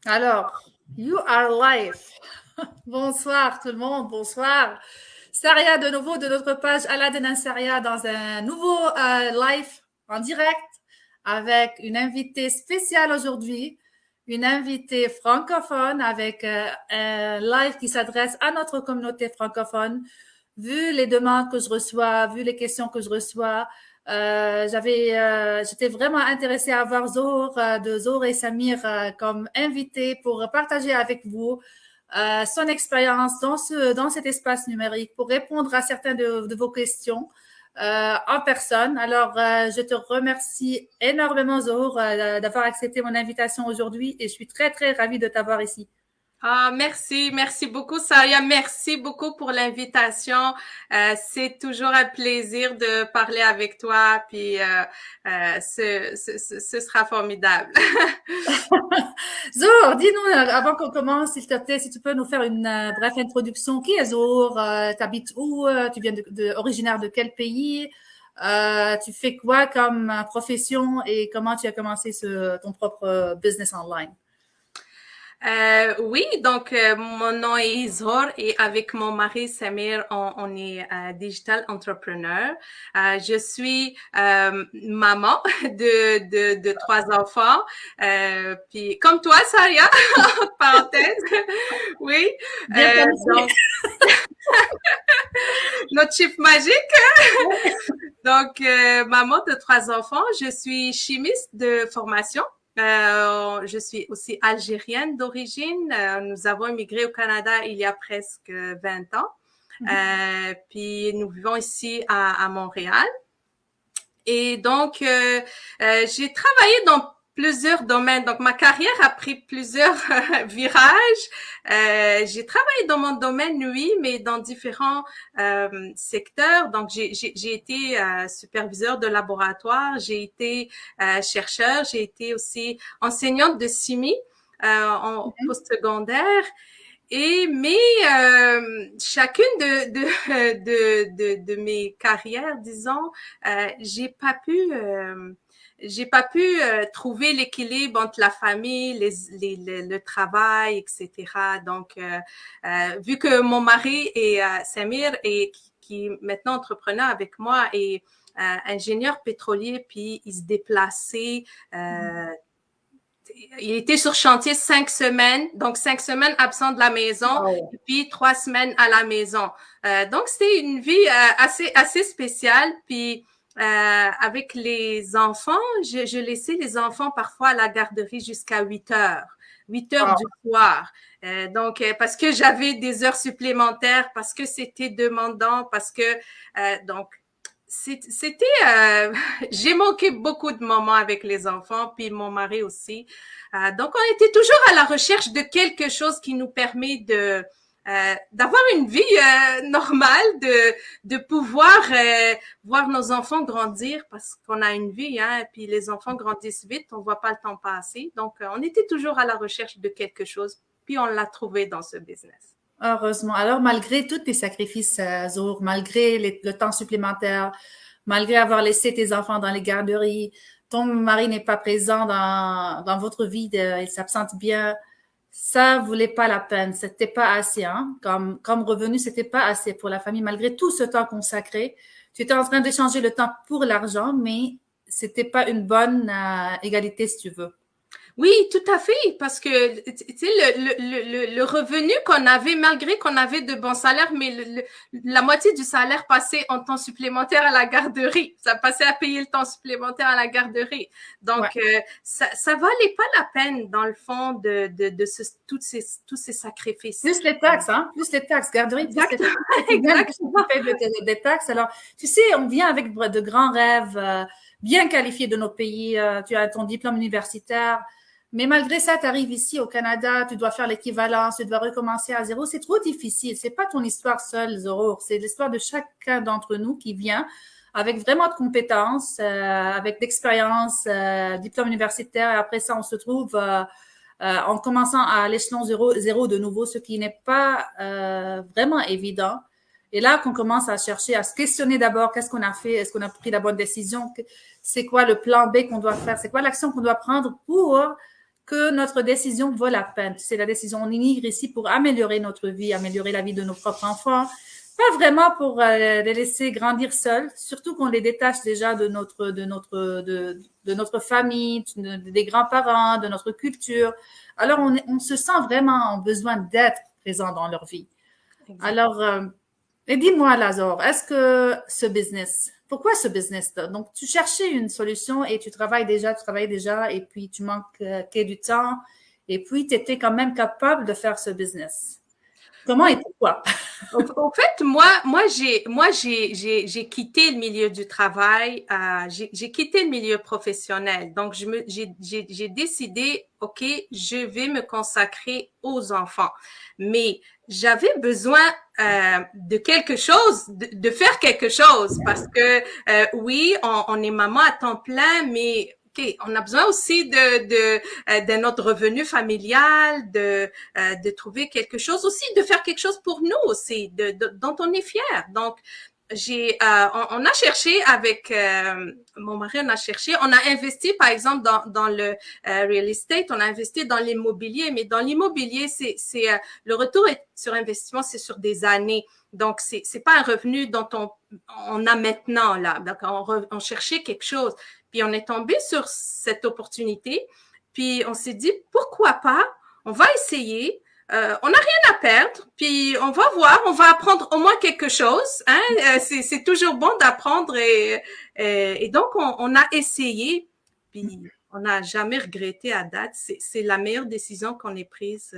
Alors, you are live. Bonsoir tout le monde, bonsoir. Saria de nouveau de notre page Aladdin Saria dans un nouveau live en direct avec une invitée spéciale aujourd'hui, une invitée francophone avec un live qui s'adresse à notre communauté francophone. Vu les demandes que je reçois, vu les questions que je reçois, j'étais vraiment intéressée à avoir Zohar et Samir comme invités pour partager avec vous son expérience dans cet espace numérique pour répondre à certaines de vos questions en personne. Alors, je te remercie énormément, Zohar, d'avoir accepté mon invitation aujourd'hui et je suis très, très ravie de t'avoir ici. Ah, merci beaucoup, Saria. Merci beaucoup pour l'invitation. C'est toujours un plaisir de parler avec toi, puis ce sera formidable. Zohar, dis-nous, avant qu'on commence, s'il te plaît, si tu peux nous faire une brève introduction. Qui est Zohar? T'habites où? Tu viens originaire de quel pays? Tu fais quoi comme profession et comment tu as commencé ton propre business online? Oui, donc mon nom est Izhor et avec mon mari Samir, on est digital entrepreneur. Je suis maman de trois enfants. Puis comme toi, Saria, entre parenthèses, oui. Bien Donc notre chiffre magique. Donc maman de trois enfants. Je suis chimiste de formation. Je suis aussi algérienne d'origine. Nous avons immigré au Canada il y a presque 20 ans. Puis nous vivons ici à Montréal. Et donc, j'ai travaillé dans plusieurs domaines. Donc, ma carrière a pris plusieurs virages. J'ai travaillé dans mon domaine, oui, mais dans différents secteurs. Donc, j'ai été superviseur de laboratoire, j'ai été chercheur, j'ai été aussi enseignante de chimie en postsecondaire. Mais chacune de mes carrières, disons, j'ai pas pu trouver l'équilibre entre la famille, le travail, etc. Donc, vu que mon mari est Samir et qui est maintenant entrepreneur avec moi et ingénieur pétrolier, puis il se déplaçait il était sur chantier 5 semaines, donc 5 semaines absent de la maison, et puis 3 semaines à la maison. Donc, c'était une vie assez spéciale. Puis, avec les enfants, je laissais les enfants parfois à la garderie jusqu'à 8 heures. 8 heures du soir. Donc, parce que j'avais des heures supplémentaires, parce que c'était demandant, parce que, donc, c'était j'ai manqué beaucoup de moments avec les enfants puis mon mari aussi. Donc on était toujours à la recherche de quelque chose qui nous permet de d'avoir une vie normale, de pouvoir voir nos enfants grandir parce qu'on a une vie hein, et puis les enfants grandissent vite, on voit pas le temps passer. Donc on était toujours à la recherche de quelque chose puis on l'a trouvé dans ce business. Heureusement. Alors, malgré tous tes sacrifices, Zohar, malgré le temps supplémentaire, malgré avoir laissé tes enfants dans les garderies, ton mari n'est pas présent dans votre vie, il s'absente bien, ça voulait pas la peine. C'était pas assez, hein. Comme revenu, c'était pas assez pour la famille. Malgré tout ce temps consacré, tu étais en train d'échanger le temps pour l'argent, mais c'était pas une bonne égalité, si tu veux. Oui, tout à fait, parce que tu sais le revenu qu'on avait, malgré qu'on avait de bons salaires, mais la moitié du salaire passait en temps supplémentaire à la garderie. Ça passait à payer le temps supplémentaire à la garderie. Donc Ouais. ça valait pas la peine dans le fond tous ces sacrifices. Plus les taxes, hein? Plus les taxes, garderie, plus les Exactement, taxes. C'est bien que tu exactement. payes des taxes. Alors, tu sais, on vient avec de grands rêves, bien qualifiés de nos pays. Tu as ton diplôme universitaire. Mais malgré ça, tu arrives ici au Canada, tu dois faire l'équivalence, tu dois recommencer à zéro. C'est trop difficile. C'est pas ton histoire seule, Zoro. C'est l'histoire de chacun d'entre nous qui vient avec vraiment de compétences, avec d'expérience, diplôme universitaire. Et après ça, on se trouve en commençant à l'échelon zéro de nouveau, ce qui n'est pas vraiment évident. Et là qu'on commence à chercher, à se questionner d'abord, qu'est-ce qu'on a fait, est-ce qu'on a pris la bonne décision, c'est quoi le plan B qu'on doit faire, c'est quoi l'action qu'on doit prendre pour que notre décision vaut la peine. C'est la décision, on immigre ici pour améliorer notre vie, améliorer la vie de nos propres enfants, pas vraiment pour les laisser grandir seuls, surtout qu'on les détache déjà de notre famille, des grands-parents, de notre culture. Alors, on se sent vraiment en besoin d'être présent dans leur vie. Exactement. Alors, et dis-moi, Lazare, est-ce que pourquoi ce business-là? Donc, tu cherchais une solution et tu travailles déjà, et puis tu manquais du temps, et puis tu étais quand même capable de faire ce business. Comment et pourquoi? En fait, j'ai quitté le milieu du travail, j'ai quitté le milieu professionnel. Donc, j'ai décidé, OK, je vais me consacrer aux enfants. Mais j'avais besoin de quelque chose, de faire quelque chose, parce que oui, on est maman à temps plein, mais OK, on a besoin aussi de notre revenu familial, de trouver quelque chose aussi, de faire quelque chose pour nous aussi, dont on est fier. Donc, on a cherché avec mon mari, on a investi par exemple dans le real estate, on a investi dans l'immobilier, mais dans l'immobilier, c'est le retour sur investissement, c'est sur des années. Donc, c'est pas un revenu dont on a maintenant, là. Donc, on cherchait quelque chose. Puis, on est tombé sur cette opportunité. Puis, on s'est dit, pourquoi pas? On va essayer. On n'a rien à perdre. Puis, on va voir. On va apprendre au moins quelque chose. Hein? C'est toujours bon d'apprendre. Et donc, on a essayé. Puis, on n'a jamais regretté à date. C'est la meilleure décision qu'on ait prise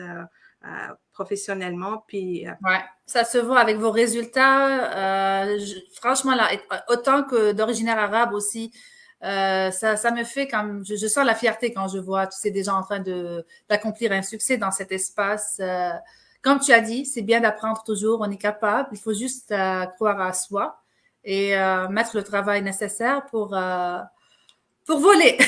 professionnellement. Puis, ouais, ça se voit avec vos résultats. Franchement, là, autant que d'originaire arabe aussi, ça me fait comme je sens la fierté quand je vois tous ces des gens en train d'accomplir un succès dans cet espace. Comme tu as dit, c'est bien d'apprendre toujours, on est capable. Il faut juste croire à soi et mettre le travail nécessaire pour voler.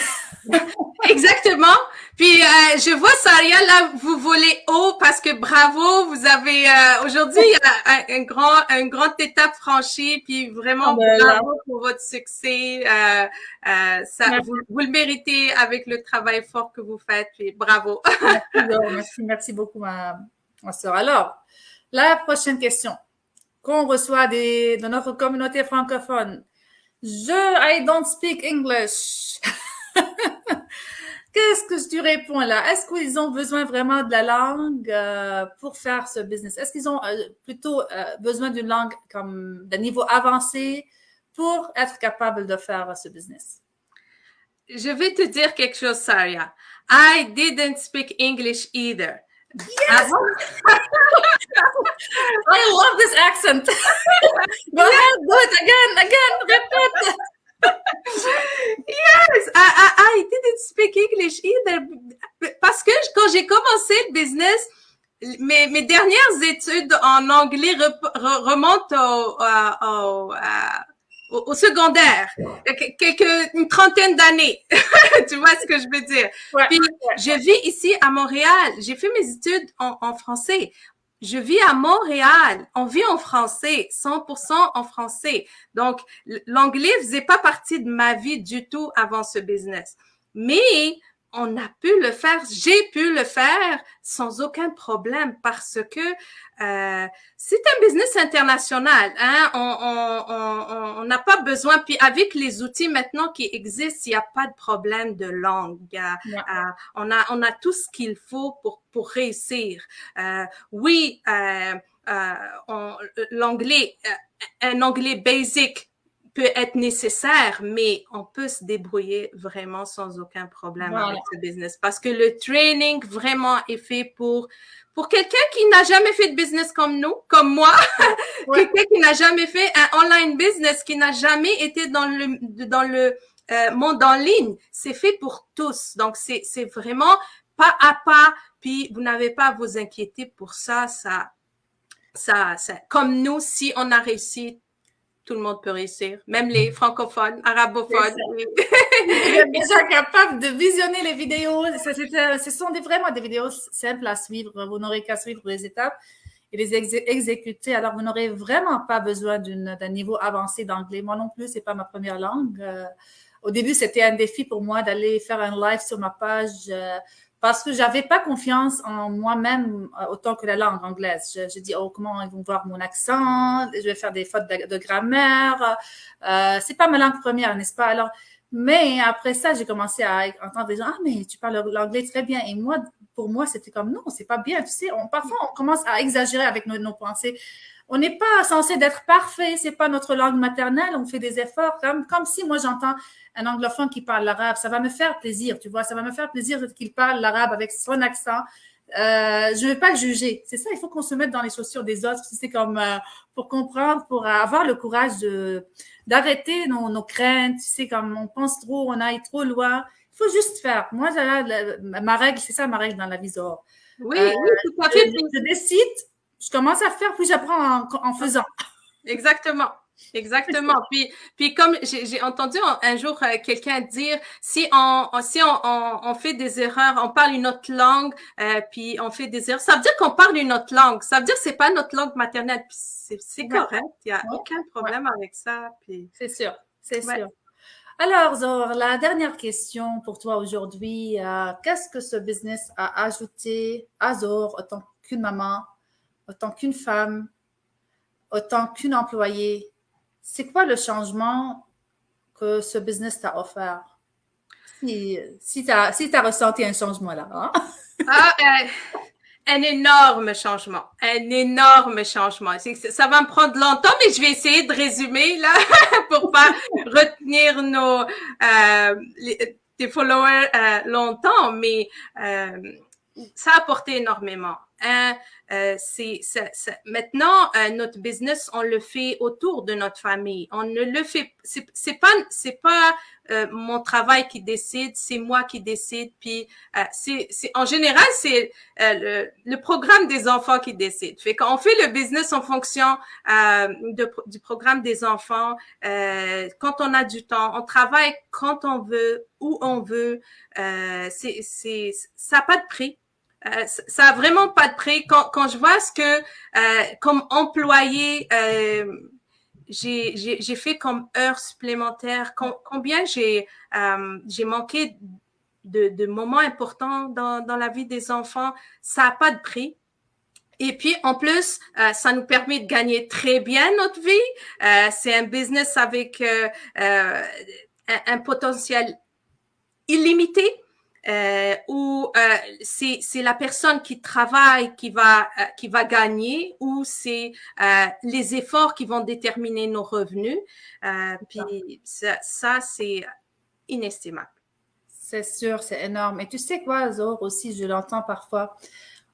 Exactement. Puis je vois Saria là, vous volez haut parce que bravo, vous avez aujourd'hui une grande étape franchie. Puis vraiment bravo pour votre succès. Vous le méritez avec le travail fort que vous faites. Puis bravo. Merci beaucoup ma sœur. Alors, la prochaine question qu'on reçoit de notre communauté francophone. I don't speak English. Qu'est-ce que tu réponds là? Est-ce qu'ils ont besoin vraiment de la langue pour faire ce business? Est-ce qu'ils ont plutôt besoin d'une langue comme d'un niveau avancé pour être capable de faire ce business? Je vais te dire quelque chose, Saria. I didn't speak English either. Yes! I love this accent. Go ahead, do it again, repeat. Yes, I didn't speak English either. Parce que quand j'ai commencé le business, mes dernières études en anglais remontent au secondaire, une trentaine d'années. Tu vois ce que je veux dire? Ouais, puis, je vis ici à Montréal. J'ai fait mes études en français. Je vis à Montréal. On vit en français, 100% en français. Donc, l'anglais faisait pas partie de ma vie du tout avant ce business. Mais, on a pu le faire, j'ai pu le faire sans aucun problème parce que c'est un business international. Hein? On n'a pas besoin, puis avec les outils maintenant qui existent, il n'y a pas de problème de langue. On a tout ce qu'il faut pour réussir. Oui, l'anglais, un anglais basic peut être nécessaire, mais on peut se débrouiller vraiment sans aucun problème avec ce business parce que le training vraiment est fait pour quelqu'un qui n'a jamais fait de business comme nous, comme moi, quelqu'un qui n'a jamais fait un online business, qui n'a jamais été dans le monde en ligne. C'est fait pour tous. Donc, c'est vraiment pas à pas, puis vous n'avez pas à vous inquiéter pour ça. Comme nous, si on a réussi, tout le monde peut réussir, même les francophones, arabophones. Vous êtes déjà capable de visionner les vidéos. Ce sont vraiment des vidéos simples à suivre. Vous n'aurez qu'à suivre les étapes et les exécuter. Alors, vous n'aurez vraiment pas besoin d'un niveau avancé d'anglais. Moi non plus, c'est pas ma première langue. Au début, c'était un défi pour moi d'aller faire un live sur ma page parce que j'avais pas confiance en moi-même autant que la langue anglaise. J'ai dit, oh, comment ils vont voir mon accent? Je vais faire des fautes de grammaire. C'est pas ma langue première, n'est-ce pas? Alors, mais après ça, j'ai commencé à entendre des gens, ah, mais tu parles l'anglais très bien. Et moi, pour moi, c'était comme, non, c'est pas bien. Tu sais, parfois, on commence à exagérer avec nos pensées. On n'est pas censé d'être parfait, c'est pas notre langue maternelle, on fait des efforts, comme si moi j'entends un anglophone qui parle l'arabe, ça va me faire plaisir, tu vois, ça va me faire plaisir qu'il parle l'arabe avec son accent. Je ne vais pas le juger, c'est ça, il faut qu'on se mette dans les chaussures des autres, c'est comme pour comprendre, pour avoir le courage d'arrêter nos craintes, tu sais, comme on pense trop, on aille trop loin, il faut juste faire. Moi, ma règle, c'est ça ma règle dans la vie, Zohar. Oui, oui, tout à fait. Je décide, je commence à faire, puis j'apprends en faisant. Exactement. Exactement. Puis comme j'ai entendu un jour quelqu'un dire, si on fait des erreurs, on parle une autre langue, puis on fait des erreurs, ça veut dire qu'on parle une autre langue. Ça veut dire que c'est pas notre langue maternelle. Puis c'est correct. Il y a aucun problème avec ça. Puis c'est sûr, c'est sûr. Alors, Zohar, la dernière question pour toi aujourd'hui, qu'est-ce que ce business a ajouté à Zohar autant qu'une maman, autant qu'une femme, autant qu'une employée? C'est quoi le changement que ce business t'a offert? Si t'as ressenti un changement là. Hein? Un énorme changement. Un énorme changement. Ça va me prendre longtemps, mais je vais essayer de résumer là pour pas retenir tes followers longtemps, mais ça a apporté énormément. Maintenant notre business, on le fait autour de notre famille. On ne le fait, c'est pas mon travail qui décide, c'est moi qui décide. Puis en général c'est le programme des enfants qui décide. Fait qu'on fait le business en fonction du programme des enfants. Quand on a du temps, on travaille quand on veut, où on veut. Ça n'a pas de prix. Ça a vraiment pas de prix. Quand je vois ce que comme employé j'ai fait comme heures supplémentaires, combien j'ai manqué de moments importants dans la vie des enfants, ça a pas de prix. Et puis, en plus, ça nous permet de gagner très bien notre vie. C'est un business avec un potentiel illimité. Où c'est la personne qui travaille qui va gagner, ou c'est les efforts qui vont déterminer nos revenus. Puis ça c'est inestimable. C'est sûr, c'est énorme. Et tu sais quoi, Zohar, aussi, je l'entends parfois.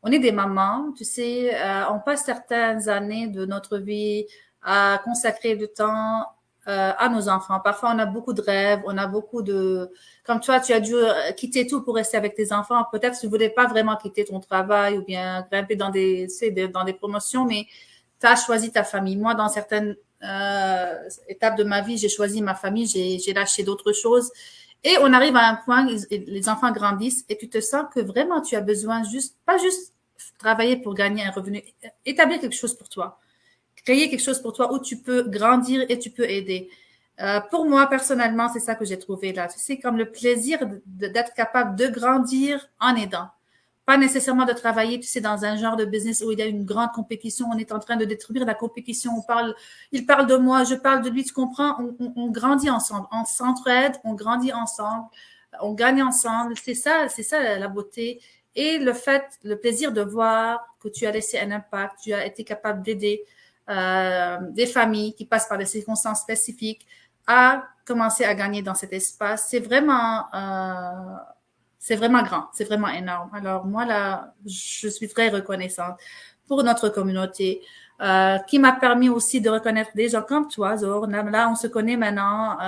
On est des mamans, tu sais, on passe certaines années de notre vie à consacrer du temps à nos enfants. Parfois, on a beaucoup de rêves, on a beaucoup de... Comme toi, tu as dû quitter tout pour rester avec tes enfants. Peut-être que tu ne voulais pas vraiment quitter ton travail ou bien grimper dans des promotions, mais tu as choisi ta famille. Moi, dans certaines étapes de ma vie, j'ai choisi ma famille, j'ai lâché d'autres choses. Et on arrive à un point, les enfants grandissent et tu te sens que vraiment tu as besoin pas juste travailler pour gagner un revenu, établir quelque chose pour toi. Créer quelque chose pour toi où tu peux grandir et tu peux aider. Pour moi, personnellement, c'est ça que j'ai trouvé là. C'est comme le plaisir d'être capable de grandir en aidant. Pas nécessairement de travailler, tu sais, dans un genre de business où il y a une grande compétition, on est en train de détruire la compétition, il parle de moi, je parle de lui, tu comprends? On grandit ensemble, on s'entraide, on grandit ensemble, on gagne ensemble. C'est ça la beauté. Et le plaisir de voir que tu as laissé un impact, tu as été capable d'aider des familles qui passent par des circonstances spécifiques à commencer à gagner dans cet espace. C'est vraiment grand, c'est vraiment énorme. Alors moi, là, je suis très reconnaissante pour notre communauté qui m'a permis aussi de reconnaître des gens comme toi, Zohar. Là, on se connaît maintenant.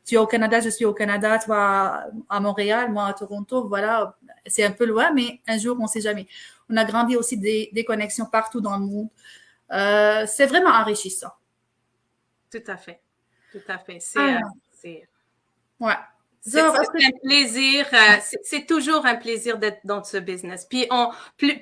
Tu es au Canada, je suis au Canada, toi à Montréal, moi à Toronto. Voilà, c'est un peu loin, mais un jour, on ne sait jamais. On a grandi aussi des connexions partout dans le monde. C'est vraiment enrichissant. Tout à fait. Tout à fait. Ouais. C'est un plaisir, c'est toujours un plaisir d'être dans ce business. Puis plus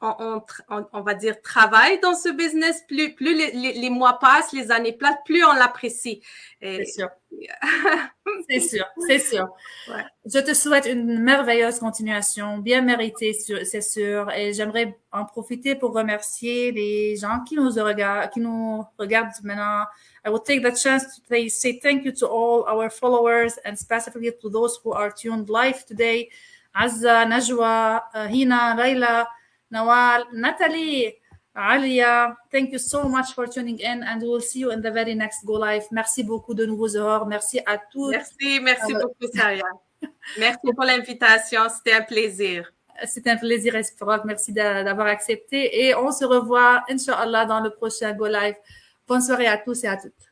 on va dire, travaille dans ce business, plus les mois passent, les années passent, plus on l'apprécie. C'est sûr. C'est sûr, c'est sûr. Ouais. Je te souhaite une merveilleuse continuation, bien méritée, c'est sûr. Et j'aimerais en profiter pour remercier les gens qui nous regardent maintenant. I will take the chance to say thank you to all our followers and specifically to those who are tuned live today. Azza, Najwa, Hina, Raila, Nawal, Nathalie, Alia, thank you so much for tuning in and we'll see you in the very next Go Live. Merci beaucoup de nouveau, Zohar. Merci à tous. Merci beaucoup, Saria. Merci pour l'invitation. C'était un plaisir. C'était un plaisir réciproque. Merci d'avoir accepté et on se revoit, Inch'Allah, dans le prochain Go Live. Bonne soirée à tous et à toutes.